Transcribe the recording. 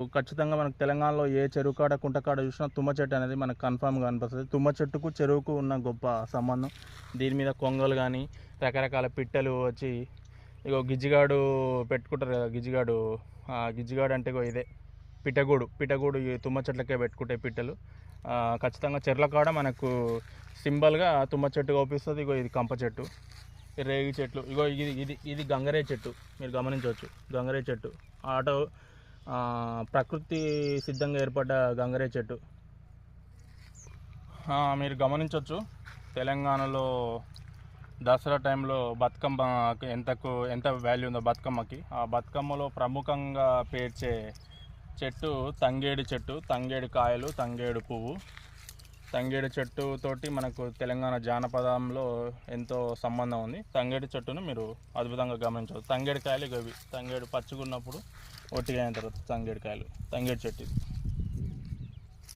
ఖచ్చితంగా మనకు తెలంగాణలో ఏ చెరువు కాడ కుంట కాడ చూసినా తుమ్మ చెట్టు అనేది మనకు కన్ఫామ్గా అనిపిస్తుంది. తుమ్మ చెట్టుకు చెరువుకు ఉన్న గొప్ప సంబంధం. దీని మీద కొంగలు కానీ రకరకాల పిట్టలు వచ్చి గిజ్జిగాడు పెట్టుకుంటారు కదా, గిజ్జిగాడు అంటే ఇదే పిట్టగూడు ఈ తుమ్మ చెట్లకే పెట్టుకుంటే పిట్టలు. ఖచ్చితంగా చెర్ల కాడ మనకు సింబల్గా తుమ్మ చెట్టు కనిపిస్తుంది. ఇది కంప చెట్టు, రేగి చెట్లు. ఇది గంగరే చెట్టు, మీరు గమనించవచ్చు. గంగరే చెట్టు ప్రకృతి సిద్ధంగా ఏర్పడ్డ గంగరే చెట్టు మీరు గమనించవచ్చు. తెలంగాణలో దసరా టైంలో బతుకమ్మకి ఎంత వాల్యూ ఉందో బతుకమ్మకి. ఆ బతుకమ్మలో ప్రముఖంగా పేర్చే చెట్టు తంగేడు చెట్టు. తంగేడు కాయలు, తంగేడు పువ్వు. తంగేడు చెట్టుతోటి మనకు తెలంగాణ జానపదంలో ఎంతో సంబంధం ఉంది. తంగేడు చెట్టును మీరు అద్భుతంగా గమనించవచ్చు. తంగేడు కాయలు ఇవి. తంగేడు పచ్చిగున్నప్పుడు ఒట్టిగా అయిన తర్వాత తంగేడు కాయలు. తంగేడు చెట్టు ఇది.